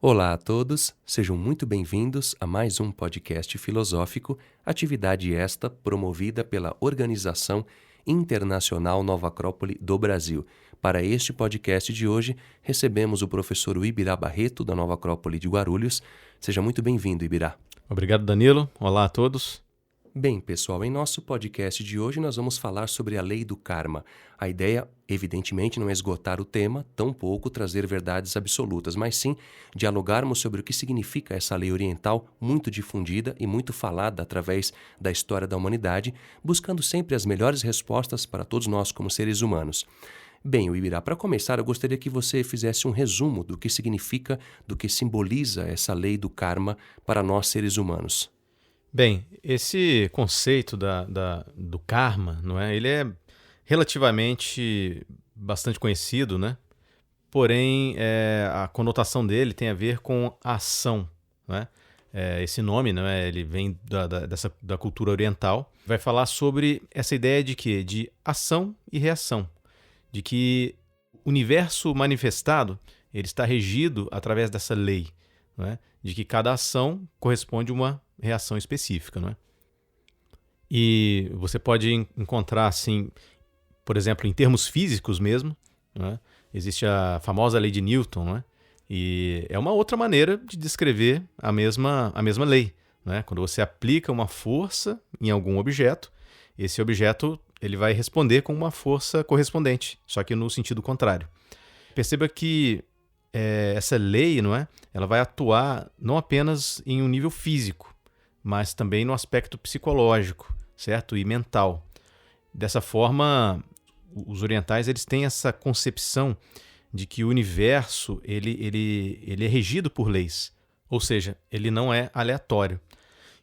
Olá a todos, sejam muito bem-vindos a mais um podcast filosófico, atividade esta promovida pela Organização Internacional Nova Acrópole do Brasil. Para este podcast de hoje, recebemos o professor Ibirá Barreto, da Nova Acrópole de Guarulhos. Seja muito bem-vindo, Ibirá. Obrigado, Danilo. Olá a todos. Bem, pessoal, em nosso podcast de hoje nós vamos falar sobre a lei do karma. A ideia, evidentemente, não é esgotar o tema, tampouco trazer verdades absolutas, mas sim dialogarmos sobre o que significa essa lei oriental muito difundida e muito falada através da história da humanidade, buscando sempre as melhores respostas para todos nós como seres humanos. Bem, Ibirá, para começar, eu gostaria que você fizesse um resumo do que significa, do que simboliza essa lei do karma para nós seres humanos. Bem, esse conceito do karma, não é? Ele é relativamente bastante conhecido, né? Porém, a conotação dele tem a ver com a ação, né? Esse nome, não é? Ele vem da cultura oriental. Vai falar sobre essa ideia de quê? De ação e reação. De que o universo manifestado ele está regido através dessa lei, não é? De que cada ação corresponde a uma reação específica, não é? E você pode encontrar, assim, por exemplo, em termos físicos mesmo, não é? Existe a famosa lei de Newton, não é? E é uma outra maneira de descrever a mesma lei, não é? Quando você aplica uma força em algum objeto, esse objeto ele vai responder com uma força correspondente, só que no sentido contrário. Perceba que essa lei, não é? Ela vai atuar não apenas em um nível físico, mas também no aspecto psicológico, certo? E mental. Dessa forma, os orientais eles têm essa concepção de que o universo ele é regido por leis, ou seja, ele não é aleatório.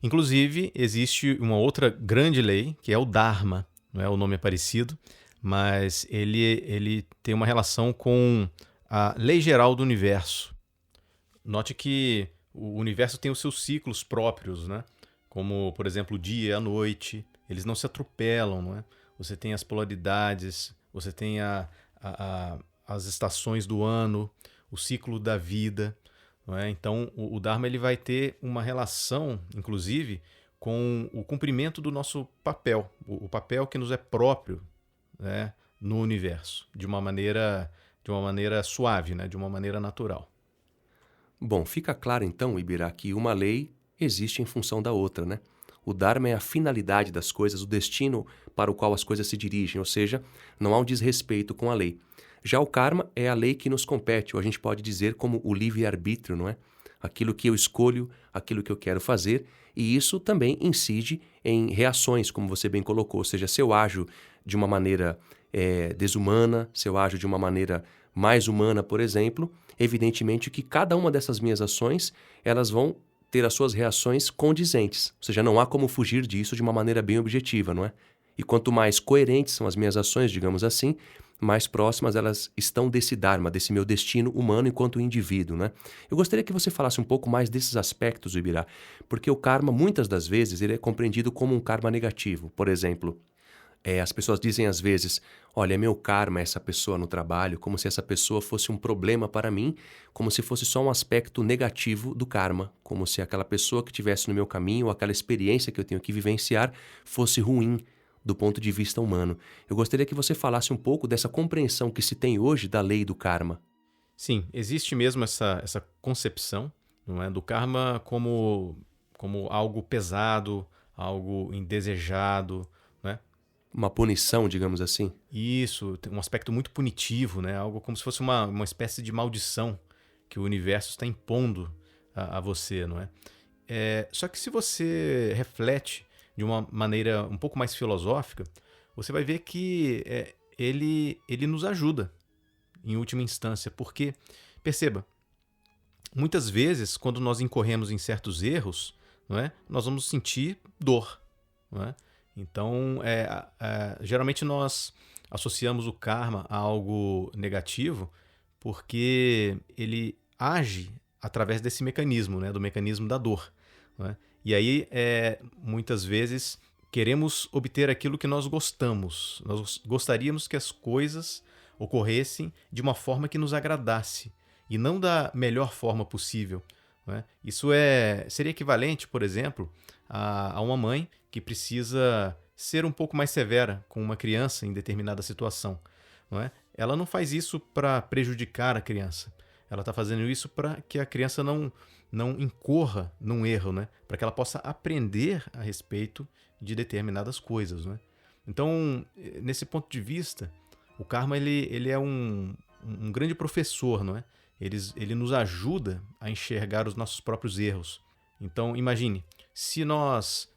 Inclusive, existe uma outra grande lei, que é o Dharma, não é? O nome é parecido, mas ele tem uma relação com a lei geral do universo. Note que o universo tem os seus ciclos próprios, né? Como, por exemplo, o dia e a noite. Eles não se atropelam, não é? Você tem as polaridades, você tem as estações do ano, o ciclo da vida, não é? Então, o Dharma ele vai ter uma relação, inclusive, com o cumprimento do nosso papel, o papel que nos é próprio, né, no universo, de uma maneira suave, né, de uma maneira natural. Bom, fica claro então, Ibirá, que uma lei existe em função da outra, né? O Dharma é a finalidade das coisas, o destino para o qual as coisas se dirigem, ou seja, não há um desrespeito com a lei. Já o karma é a lei que nos compete, ou a gente pode dizer como o livre-arbítrio, não é? Aquilo que eu escolho, aquilo que eu quero fazer, e isso também incide em reações, como você bem colocou, ou seja, se eu ajo de uma maneira desumana, se eu ajo de uma maneira mais humana, por exemplo, evidentemente que cada uma dessas minhas ações, elas vão ter as suas reações condizentes, ou seja, não há como fugir disso de uma maneira bem objetiva, não é? E quanto mais coerentes são as minhas ações, digamos assim, mais próximas elas estão desse Dharma, desse meu destino humano enquanto indivíduo, né? Eu gostaria que você falasse um pouco mais desses aspectos, Ibirá, porque o karma, muitas das vezes, ele é compreendido como um karma negativo. Por exemplo, as pessoas dizem às vezes, olha, meu karma é essa pessoa no trabalho, como se essa pessoa fosse um problema para mim, como se fosse só um aspecto negativo do karma, como se aquela pessoa que estivesse no meu caminho, ou aquela experiência que eu tenho que vivenciar, fosse ruim do ponto de vista humano. Eu gostaria que você falasse um pouco dessa compreensão que se tem hoje da lei do karma. Sim, existe mesmo essa concepção, não é, do karma como algo pesado, algo indesejado, né? Uma punição, digamos assim. Isso, tem um aspecto muito punitivo, né? Algo como se fosse uma espécie de maldição que o universo está impondo a você, não é? Só que se você reflete de uma maneira um pouco mais filosófica, você vai ver que ele nos ajuda, em última instância, porque, perceba, muitas vezes, quando nós incorremos em certos erros, não é? Nós vamos sentir dor, não é? Então, geralmente nós associamos o karma a algo negativo porque ele age através desse mecanismo, né? Do mecanismo da dor, não é? E aí, muitas vezes, queremos obter aquilo que nós gostamos. Nós gostaríamos que as coisas ocorressem de uma forma que nos agradasse. e não da melhor forma possível, não é? Isso seria equivalente, por exemplo, a uma mãe que precisa ser um pouco mais severa com uma criança em determinada situação, não é? Ela não faz isso para prejudicar a criança. Ela está fazendo isso para que a criança não incorra num erro, né? Para que ela possa aprender a respeito de determinadas coisas, né? Então, nesse ponto de vista, o karma ele é um grande professor, não é? Ele nos ajuda a enxergar os nossos próprios erros. Então, imagine, se nós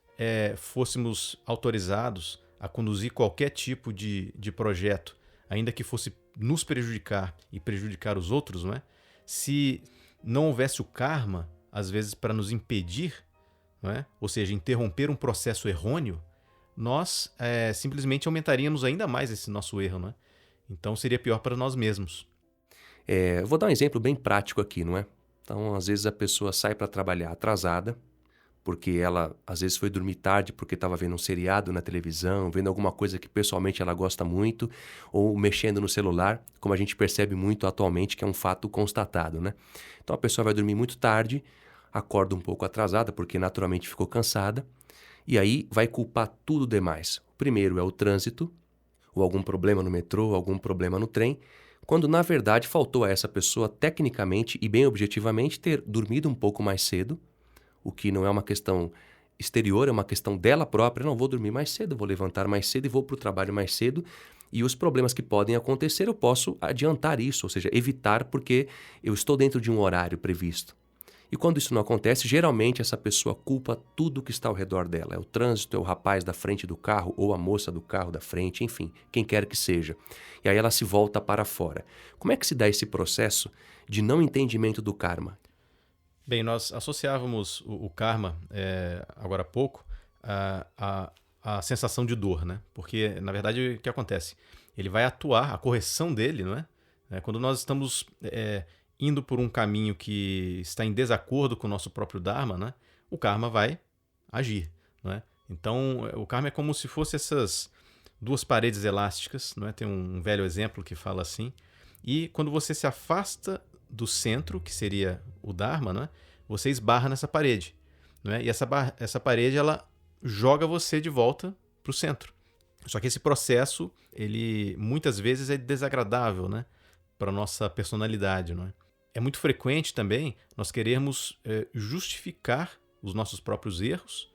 fôssemos autorizados a conduzir qualquer tipo de projeto, ainda que fosse nos prejudicar e prejudicar os outros, não é? Se não houvesse o karma, às vezes para nos impedir, não é? Ou seja, interromper um processo errôneo, nós simplesmente aumentaríamos ainda mais esse nosso erro, não é? Então seria pior para nós mesmos. Eu vou dar um exemplo bem prático aqui, não é? Então, às vezes a pessoa sai para trabalhar atrasada, porque ela às vezes foi dormir tarde porque estava vendo um seriado na televisão, vendo alguma coisa que pessoalmente ela gosta muito, ou mexendo no celular, como a gente percebe muito atualmente, que é um fato constatado, né? Então a pessoa vai dormir muito tarde, acorda um pouco atrasada porque naturalmente ficou cansada, e aí vai culpar tudo demais. O primeiro é o trânsito, ou algum problema no metrô, algum problema no trem, quando na verdade faltou a essa pessoa tecnicamente e bem objetivamente ter dormido um pouco mais cedo, o que não é uma questão exterior, é uma questão dela própria. Não, vou dormir mais cedo, vou levantar mais cedo e vou para o trabalho mais cedo. E os problemas que podem acontecer, eu posso adiantar isso, ou seja, evitar porque eu estou dentro de um horário previsto. E quando isso não acontece, geralmente essa pessoa culpa tudo que está ao redor dela. É o trânsito, é o rapaz da frente do carro ou a moça do carro da frente, enfim, quem quer que seja. E aí ela se volta para fora. Como é que se dá esse processo de não entendimento do karma? Bem, nós associávamos o karma, agora há pouco, à sensação de dor, né? Porque, na verdade, o que acontece? Ele vai atuar, a correção dele, não é? Quando nós estamos indo por um caminho que está em desacordo com o nosso próprio dharma, né? O karma vai agir, não é? Então, o karma é como se fosse essas duas paredes elásticas, não é? Tem um velho exemplo que fala assim. E quando você se afasta do centro, que seria o Dharma, né? Você esbarra nessa parede. Não é? E essa parede ela joga você de volta para o centro. Só que esse processo, ele muitas vezes é desagradável, né? Para a nossa personalidade. Não é? É muito frequente também nós querermos justificar os nossos próprios erros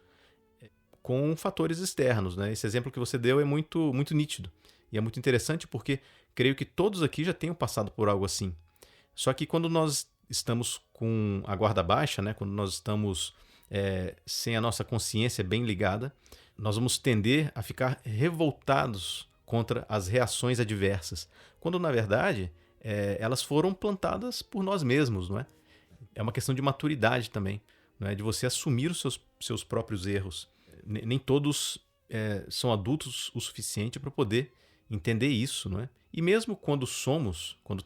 com fatores externos. Né? Esse exemplo que você deu é muito, muito nítido. E é muito interessante porque creio que todos aqui já tenham passado por algo assim. Só que quando nós estamos com a guarda baixa, né, quando nós estamos sem a nossa consciência bem ligada, nós vamos tender a ficar revoltados contra as reações adversas, quando na verdade elas foram plantadas por nós mesmos. Não é? É uma questão de maturidade também, não é? De você assumir os seus próprios erros. Nem todos são adultos o suficiente para poder entender isso. Não é? E mesmo quando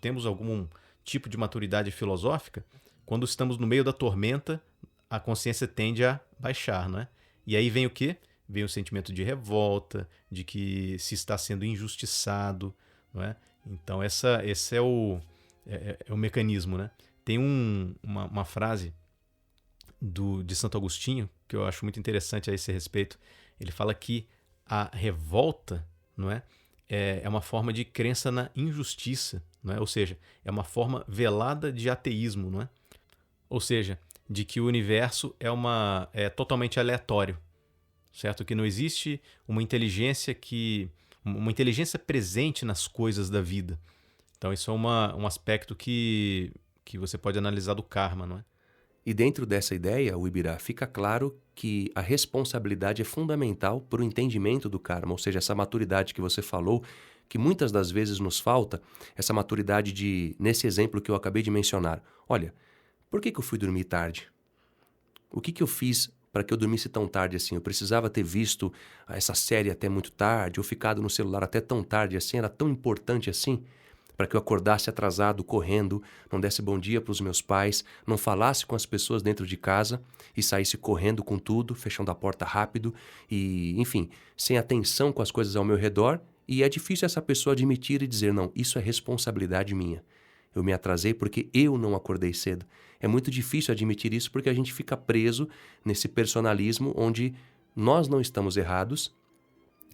temos algum tipo de maturidade filosófica, quando estamos no meio da tormenta, a consciência tende a baixar, não é? E aí vem o quê? Vem o sentimento de revolta, de que se está sendo injustiçado, não é? Então esse é o mecanismo, né? Tem uma frase de Santo Agostinho que eu acho muito interessante a esse respeito. Ele fala que a revolta, não é uma forma de crença na injustiça, não é? Ou seja, é uma forma velada de ateísmo, não é? Ou seja, de que o universo é totalmente aleatório, certo? Que não existe uma inteligência presente nas coisas da vida. Então isso é um aspecto que você pode analisar do karma, não é? E dentro dessa ideia, o Ibirá, fica claro que a responsabilidade é fundamental para o entendimento do karma, ou seja, essa maturidade que você falou, que muitas das vezes nos falta, essa maturidade nesse exemplo que eu acabei de mencionar. Olha, por que eu fui dormir tarde? O que eu fiz para que eu dormisse tão tarde assim? Eu precisava ter visto essa série até muito tarde, ou ficado no celular até tão tarde assim? Era tão importante assim? Para que eu acordasse atrasado, correndo, não desse bom dia para os meus pais, não falasse com as pessoas dentro de casa e saísse correndo com tudo, fechando a porta rápido e, enfim, sem atenção com as coisas ao meu redor. E é difícil essa pessoa admitir e dizer, não, isso é responsabilidade minha. eu me atrasei porque eu não acordei cedo. É muito difícil admitir isso porque a gente fica preso nesse personalismo onde nós não estamos errados,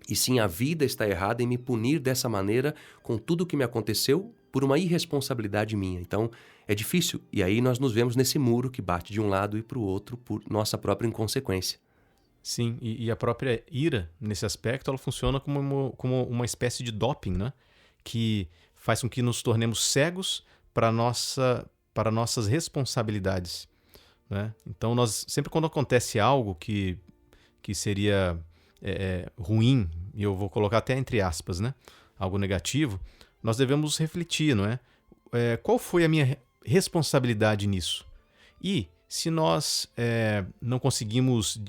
e sim a vida está errada em me punir dessa maneira com tudo o que me aconteceu por uma irresponsabilidade minha. Então, é difícil. E aí nós nos vemos nesse muro que bate de um lado e para o outro por nossa própria inconsequência. Sim, e a própria ira, nesse aspecto, ela funciona como uma espécie de doping, né? Que faz com que nos tornemos cegos para nossas responsabilidades, né? Então, sempre quando acontece algo que seria ruim, e eu vou colocar até entre aspas, né? Algo negativo, nós devemos refletir, não é? Qual foi a minha responsabilidade nisso? E se nós não conseguimos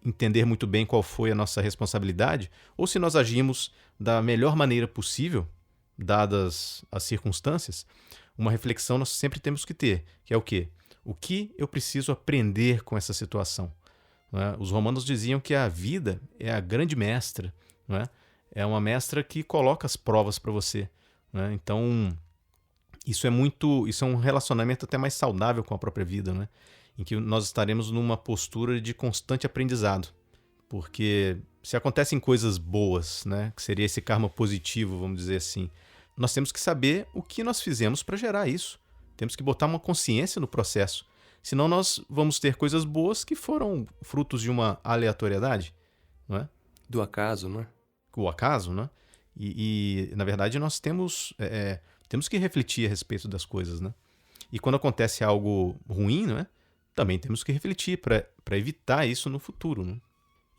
entender muito bem qual foi a nossa responsabilidade, ou se nós agimos da melhor maneira possível, dadas as circunstâncias, uma reflexão nós sempre temos que ter, que é o quê? O que eu preciso aprender com essa situação? Não é? Os romanos diziam que a vida é a grande mestra, não é? É uma mestra que coloca as provas para você, não é? Então, isso é um relacionamento até mais saudável com a própria vida, né? Em que nós estaremos numa postura de constante aprendizado. Porque se acontecem coisas boas, né, que seria esse karma positivo, vamos dizer assim, nós temos que saber o que nós fizemos para gerar isso. Temos que botar uma consciência no processo. Senão nós vamos ter coisas boas que foram frutos de uma aleatoriedade, não é? Do acaso, não é? O acaso, né? E na verdade, nós temos que refletir a respeito das coisas, né? E quando acontece algo ruim, né, também temos que refletir para evitar isso no futuro, né?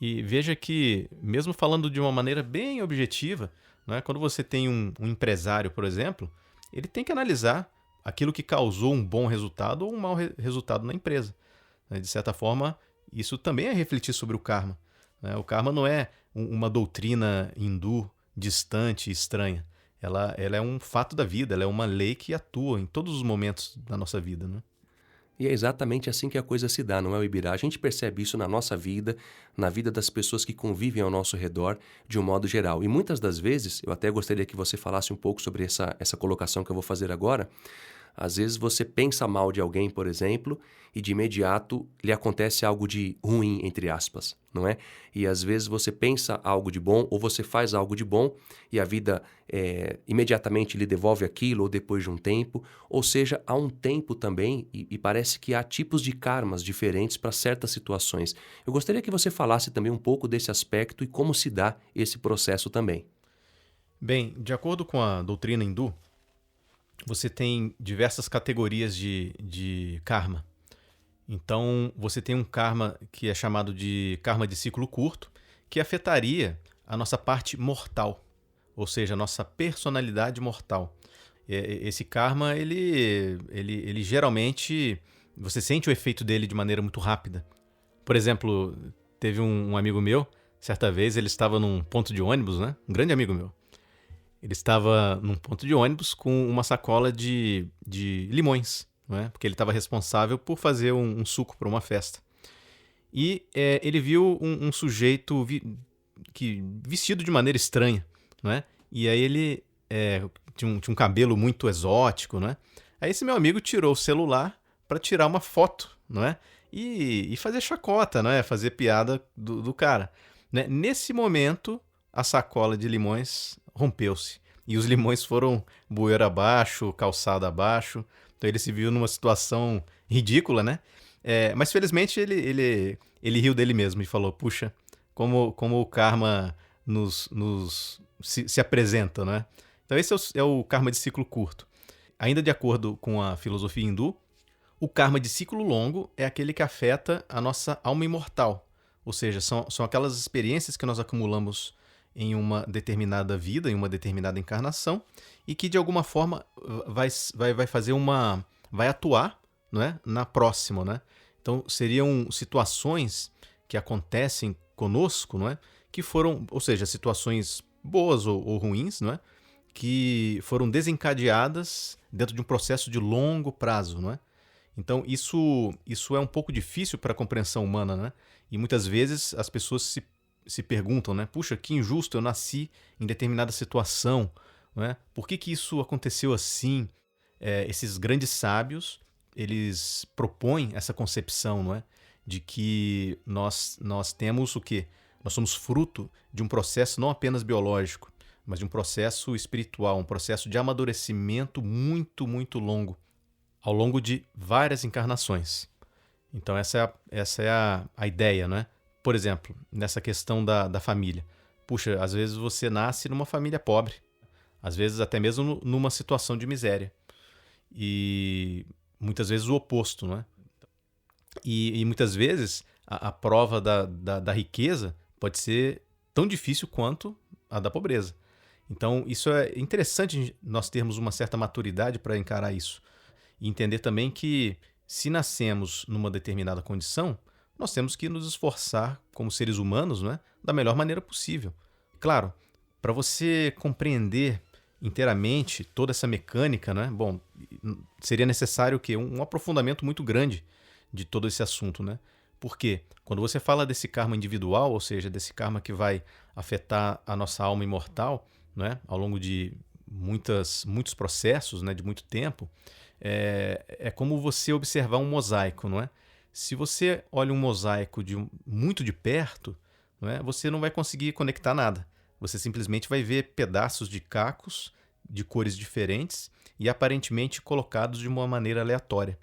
E veja que, mesmo falando de uma maneira bem objetiva, né, quando você tem um empresário, por exemplo, ele tem que analisar aquilo que causou um bom resultado ou um mau resultado na empresa. De certa forma, isso também é refletir sobre o karma. O karma não é uma doutrina hindu distante e estranha. Ela é um fato da vida, ela é uma lei que atua em todos os momentos da nossa vida, né? E é exatamente assim que a coisa se dá, não é, Ibirá? A gente percebe isso na nossa vida, na vida das pessoas que convivem ao nosso redor, de um modo geral. E muitas das vezes, eu até gostaria que você falasse um pouco sobre essa colocação que eu vou fazer agora. Às vezes você pensa mal de alguém, por exemplo, e de imediato lhe acontece algo de ruim, entre aspas, não é? E às vezes você pensa algo de bom ou você faz algo de bom e a vida imediatamente lhe devolve aquilo ou depois de um tempo. Ou seja, há um tempo também e parece que há tipos de karmas diferentes para certas situações. Eu gostaria que você falasse também um pouco desse aspecto e como se dá esse processo também. Bem, de acordo com a doutrina hindu, você tem diversas categorias de karma. Então, você tem um karma que é chamado de karma de ciclo curto, que afetaria a nossa parte mortal, ou seja, a nossa personalidade mortal. Esse karma, ele geralmente, você sente o efeito dele de maneira muito rápida. Por exemplo, teve um amigo meu, certa vez ele estava num ponto de ônibus, né? Um grande amigo meu. Ele estava num ponto de ônibus com uma sacola de limões, não é? Porque ele estava responsável por fazer um suco para uma festa. E ele viu um sujeito vestido de maneira estranha, não é? E aí ele tinha um cabelo muito exótico, não é? Aí esse meu amigo tirou o celular para tirar uma foto, não é? E fazer chacota, não é? Fazer piada do cara. Né? Nesse momento, a sacola de limões rompeu-se. E os limões foram bueira abaixo, calçada abaixo. Então ele se viu numa situação ridícula, né? Mas felizmente ele riu dele mesmo e falou, puxa, como o karma se apresenta, né? Então esse é o karma de ciclo curto. Ainda de acordo com a filosofia hindu, o karma de ciclo longo é aquele que afeta a nossa alma imortal. Ou seja, são aquelas experiências que nós acumulamos em uma determinada vida, em uma determinada encarnação, e que de alguma forma vai fazer vai atuar, não é? Na próxima, né? Então seriam situações que acontecem conosco, não é? Que foram, ou seja, situações boas ou ruins, não é? Que foram desencadeadas dentro de um processo de longo prazo, não é? Então isso é um pouco difícil para a compreensão humana, né? E muitas vezes as pessoas se perguntam, né? Puxa, que injusto, eu nasci em determinada situação, não é? Por que isso aconteceu assim? esses grandes sábios, eles propõem essa concepção, não é? De que nós temos o quê? Nós somos fruto de um processo não apenas biológico, mas de um processo espiritual, um processo de amadurecimento muito, muito longo, ao longo de várias encarnações. Então essa é a ideia, não é? Por exemplo, nessa questão da família. Puxa, às vezes você nasce numa família pobre, às vezes até mesmo numa situação de miséria. E muitas vezes o oposto, não é? E muitas vezes a prova da riqueza pode ser tão difícil quanto a da pobreza. Então, isso é interessante nós termos uma certa maturidade para encarar isso. E entender também que, se nascemos numa determinada condição, nós temos que nos esforçar como seres humanos, não é? Da melhor maneira possível. Claro, para você compreender inteiramente toda essa mecânica, né? Bom, seria necessário o quê? Um aprofundamento muito grande de todo esse assunto, né? Porque quando você fala desse karma individual, ou seja, desse karma que vai afetar a nossa alma imortal, né? Ao longo de muitos processos, né? De muito tempo, é como você observar um mosaico, não é? Se você olha um mosaico muito de perto, não é? Você não vai conseguir conectar nada. Você simplesmente vai ver pedaços de cacos de cores diferentes e aparentemente colocados de uma maneira aleatória.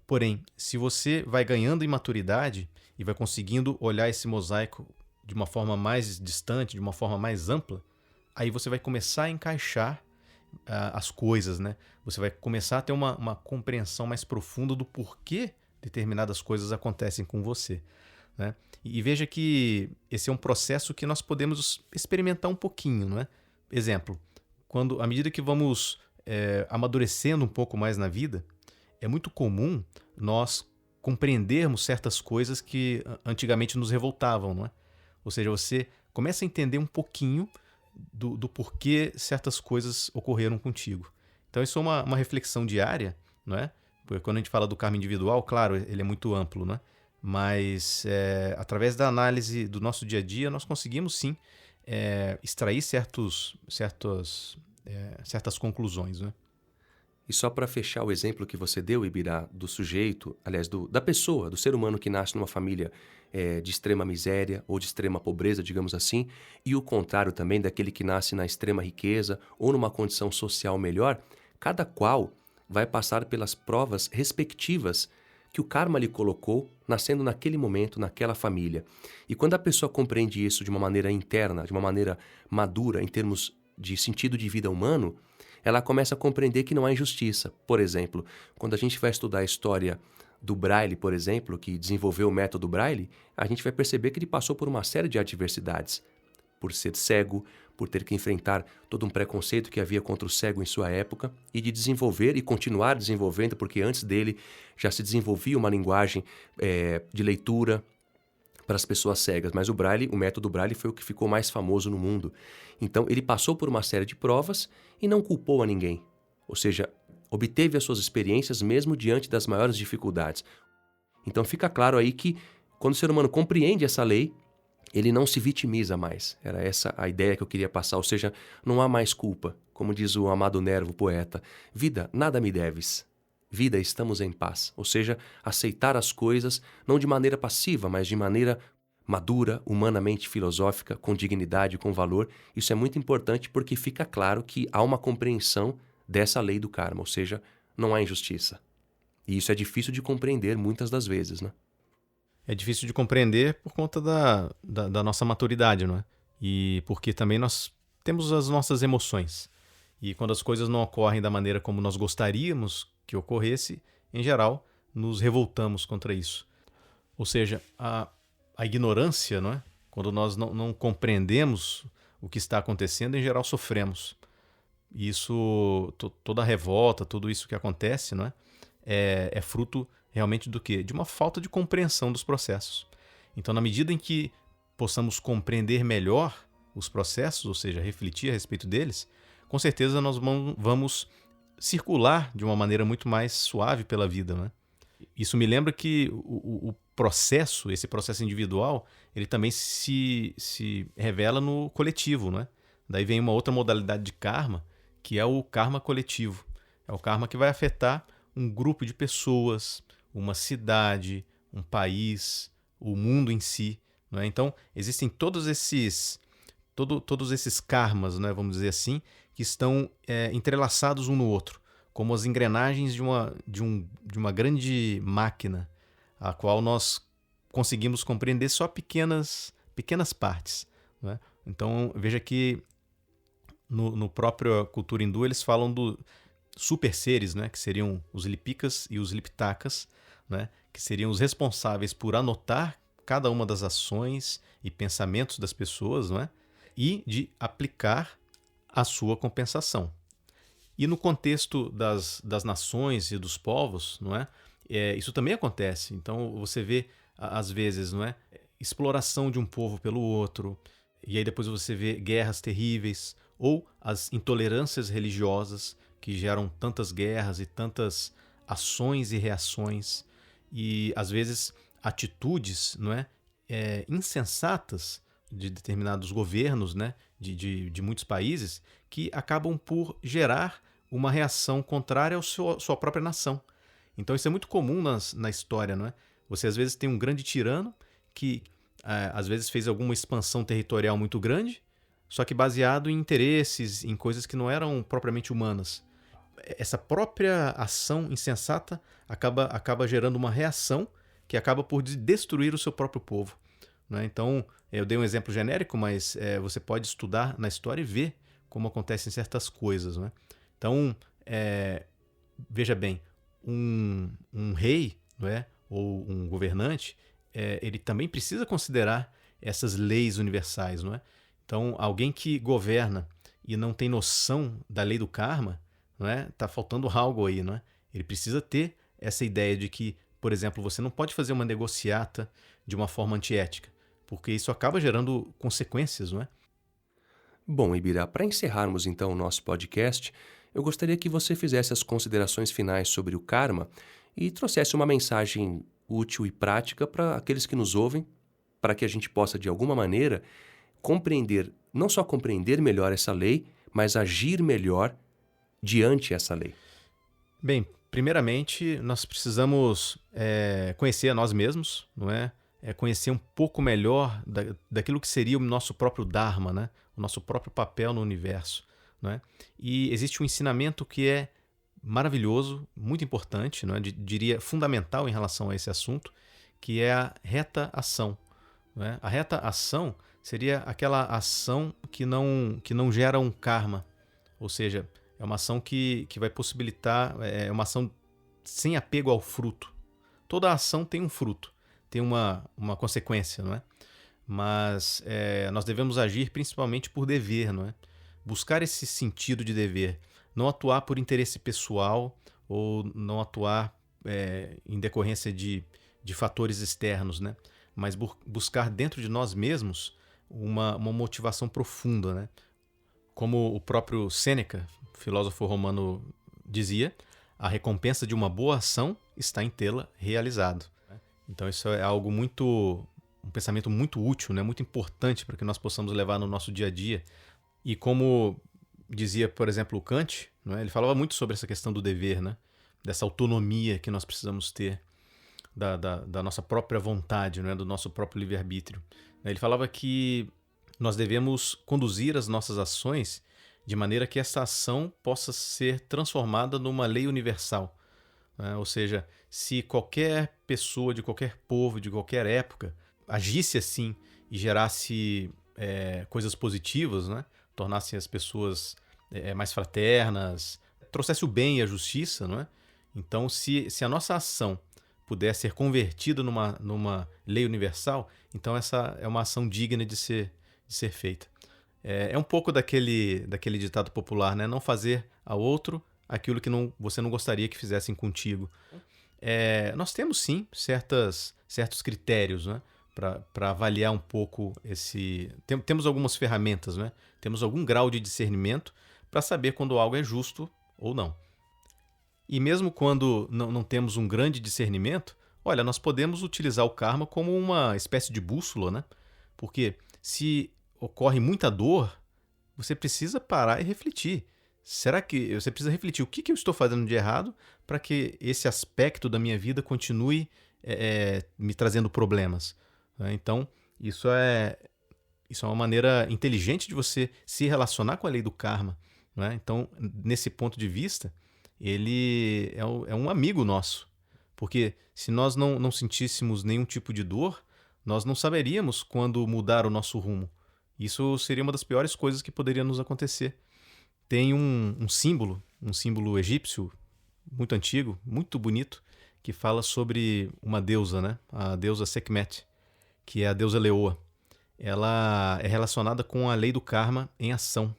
Porém, se você vai ganhando em maturidade e vai conseguindo olhar esse mosaico de uma forma mais distante, de uma forma mais ampla, aí você vai começar a encaixar as coisas, né? Você vai começar a ter uma compreensão mais profunda do porquê determinadas coisas acontecem com você, né? E veja que esse é um processo que nós podemos experimentar um pouquinho, não é? Exemplo, à medida que vamos amadurecendo um pouco mais na vida, é muito comum nós compreendermos certas coisas que antigamente nos revoltavam, não é? Ou seja, você começa a entender um pouquinho do porquê certas coisas ocorreram contigo. Então isso é uma reflexão diária, não é? Porque quando a gente fala do karma individual, claro, ele é muito amplo, né? Mas através da análise do nosso dia a dia, nós conseguimos sim extrair certas conclusões, né? E só para fechar o exemplo que você deu, Ibirá, do sujeito, aliás, da pessoa, do ser humano que nasce numa família de extrema miséria ou de extrema pobreza, digamos assim, e o contrário também daquele que nasce na extrema riqueza ou numa condição social melhor, cada qual vai passar pelas provas respectivas que o karma lhe colocou, nascendo naquele momento, naquela família. E quando a pessoa compreende isso de uma maneira interna, de uma maneira madura, em termos de sentido de vida humano, ela começa a compreender que não há injustiça. Por exemplo, quando a gente vai estudar a história do Braille, por exemplo, que desenvolveu o método Braille, a gente vai perceber que ele passou por uma série de adversidades. Por ser cego, por ter que enfrentar todo um preconceito que havia contra o cego em sua época, e de desenvolver e continuar desenvolvendo, porque antes dele já se desenvolvia uma linguagem de leitura para as pessoas cegas, mas o método Braille foi o que ficou mais famoso no mundo. Então ele passou por uma série de provas e não culpou a ninguém, ou seja, obteve as suas experiências mesmo diante das maiores dificuldades. Então fica claro aí que quando o ser humano compreende essa lei, ele não se vitimiza mais. Era essa a ideia que eu queria passar, ou seja, não há mais culpa. Como diz o Amado Nervo, poeta, vida, nada me deves. Vida, estamos em paz. Ou seja, aceitar as coisas não de maneira passiva, mas de maneira madura, humanamente filosófica, com dignidade, com valor. Isso é muito importante porque fica claro que há uma compreensão dessa lei do karma, ou seja, não há injustiça. E isso é difícil de compreender muitas das vezes, né? É difícil de compreender por conta da nossa maturidade, não é? E porque também nós temos as nossas emoções. E quando as coisas não ocorrem da maneira como nós gostaríamos que ocorresse, em geral, nos revoltamos contra isso. Ou seja, a ignorância, não é? Quando nós não compreendemos o que está acontecendo, em geral sofremos. E isso, toda a revolta, tudo isso que acontece, não é? É fruto realmente do quê? De uma falta de compreensão dos processos. Então, na medida em que possamos compreender melhor os processos, ou seja, refletir a respeito deles, com certeza nós vamos circular de uma maneira muito mais suave pela vida, né? Isso me lembra que o processo, esse processo individual, ele também se revela no coletivo, né? Daí vem uma outra modalidade de karma, que é o karma coletivo. É o karma que vai afetar um grupo de pessoas, uma cidade, um país, o mundo em si. Não é? Então, existem todos esses karmas, né, vamos dizer assim, que estão entrelaçados um no outro, como as engrenagens de uma grande máquina, a qual nós conseguimos compreender só pequenas partes. Não é? Então, veja que no próprio cultura hindu eles falam do super seres, né, que seriam os lipikas e os liptakas, né, que seriam os responsáveis por anotar cada uma das ações e pensamentos das pessoas, não é? E de aplicar a sua compensação. E no contexto das nações e dos povos, não é? Isso também acontece. Então você vê, às vezes, não é? Exploração de um povo pelo outro, e aí depois você vê guerras terríveis, ou as intolerâncias religiosas que geram tantas guerras e tantas ações e reações, e às vezes atitudes, não é? Insensatas de determinados governos, né? de muitos países, que acabam por gerar uma reação contrária à sua própria nação. Então isso é muito comum na história, não é? Você às vezes tem um grande tirano que às vezes fez alguma expansão territorial muito grande, só que baseado em interesses, em coisas que não eram propriamente humanas. Essa própria ação insensata acaba gerando uma reação que acaba por destruir o seu próprio povo. Né? Então, eu dei um exemplo genérico, mas você pode estudar na história e ver como acontecem certas coisas. Né? Então, veja bem, um rei, não é? Ou um governante, ele também precisa considerar essas leis universais. Não é? Então, alguém que governa e não tem noção da lei do karma, não é? Tá faltando algo aí. Não é? Ele precisa ter essa ideia de que, por exemplo, você não pode fazer uma negociata de uma forma antiética, porque isso acaba gerando consequências, não é? Bom, Ibirá, para encerrarmos então o nosso podcast, eu gostaria que você fizesse as considerações finais sobre o karma e trouxesse uma mensagem útil e prática para aqueles que nos ouvem, para que a gente possa, de alguma maneira, compreender, não só compreender melhor essa lei, mas agir melhor diante essa lei. Bem, primeiramente, nós precisamos conhecer a nós mesmos, não é? Conhecer um pouco melhor daquilo que seria o nosso próprio Dharma, né? O nosso próprio papel no universo. Não é? E existe um ensinamento que é maravilhoso, muito importante, não é? Diria fundamental em relação a esse assunto, que é a reta ação. Não é? A reta ação seria aquela ação que não gera um karma, ou seja, é uma ação que vai possibilitar, é uma ação sem apego ao fruto. Toda ação tem um fruto, tem uma consequência, não é? Mas nós devemos agir principalmente por dever, não é? Buscar esse sentido de dever, não atuar por interesse pessoal ou não atuar em decorrência de fatores externos, né? Mas buscar dentro de nós mesmos uma motivação profunda, né? Como o próprio Sêneca, filósofo romano, dizia, a recompensa de uma boa ação está em tê-la realizado. Então isso é algo um pensamento muito útil, né? Muito importante para que nós possamos levar no nosso dia a dia. E como dizia, por exemplo, o Kant, não é? Ele falava muito sobre essa questão do dever, né? Dessa autonomia que nós precisamos ter, da nossa própria vontade, não é? Do nosso próprio livre-arbítrio. Ele falava que nós devemos conduzir as nossas ações de maneira que essa ação possa ser transformada numa lei universal. Ou seja, se qualquer pessoa de qualquer povo, de qualquer época, agisse assim e gerasse coisas positivas, né? Tornasse as pessoas mais fraternas, trouxesse o bem e a justiça, não é? Então, se a nossa ação puder ser convertida numa lei universal, então essa é uma ação digna de ser feita. É um pouco daquele ditado popular, né? Não fazer a outro aquilo que você não gostaria que fizessem contigo. Nós temos sim certos critérios, né? Para avaliar um pouco temos algumas ferramentas, né? Temos algum grau de discernimento para saber quando algo é justo ou não. E mesmo quando não temos um grande discernimento, olha, nós podemos utilizar o karma como uma espécie de bússola, né? Porque se ocorre muita dor, você precisa parar e refletir. será que você precisa refletir o que eu estou fazendo de errado para que esse aspecto da minha vida continue me trazendo problemas, né? Então, isso é uma maneira inteligente de você se relacionar com a lei do karma, né? Então, nesse ponto de vista, ele é um amigo nosso. Porque se nós não sentíssemos nenhum tipo de dor, nós não saberíamos quando mudar o nosso rumo. Isso seria uma das piores coisas que poderia nos acontecer. Tem um símbolo egípcio muito antigo, muito bonito, que fala sobre uma deusa, né? A deusa Sekhmet, que é a deusa leoa. Ela é relacionada com a lei do karma em ação.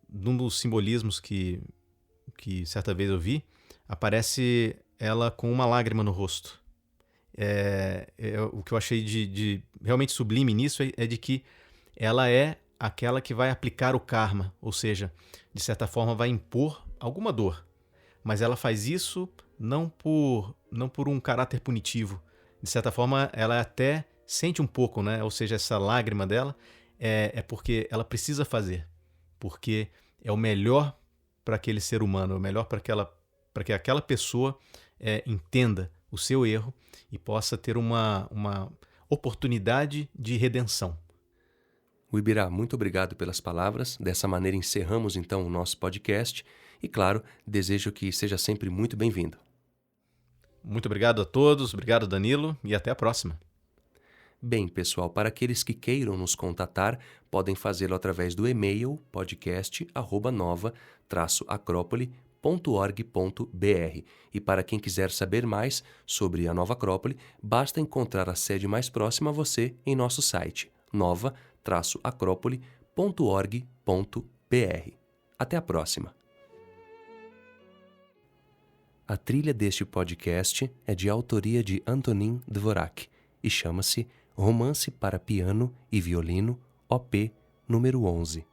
Num dos simbolismos que certa vez eu vi, aparece ela com uma lágrima no rosto. O que eu achei de realmente sublime nisso é de que ela é aquela que vai aplicar o karma, ou seja, de certa forma vai impor alguma dor. Mas ela faz isso não por um caráter punitivo. De certa forma, ela até sente um pouco, né? Ou seja, essa lágrima dela é porque ela precisa fazer. Porque é o melhor para aquele ser humano, é o melhor para que aquela pessoa entenda o seu erro e possa ter uma oportunidade de redenção. Uibirá, muito obrigado pelas palavras. Dessa maneira encerramos então o nosso podcast e, claro, desejo que seja sempre muito bem-vindo. Muito obrigado a todos, obrigado Danilo e até a próxima. Bem, pessoal, para aqueles que queiram nos contatar, podem fazê-lo através do e-mail podcast@nova-acrópole.org.br. E para quem quiser saber mais sobre a Nova Acrópole, basta encontrar a sede mais próxima a você em nosso site, nova-acrópole.org.br. Até a próxima! A trilha deste podcast é de autoria de Antonin Dvorak e chama-se Romance para Piano e Violino, OP número 11.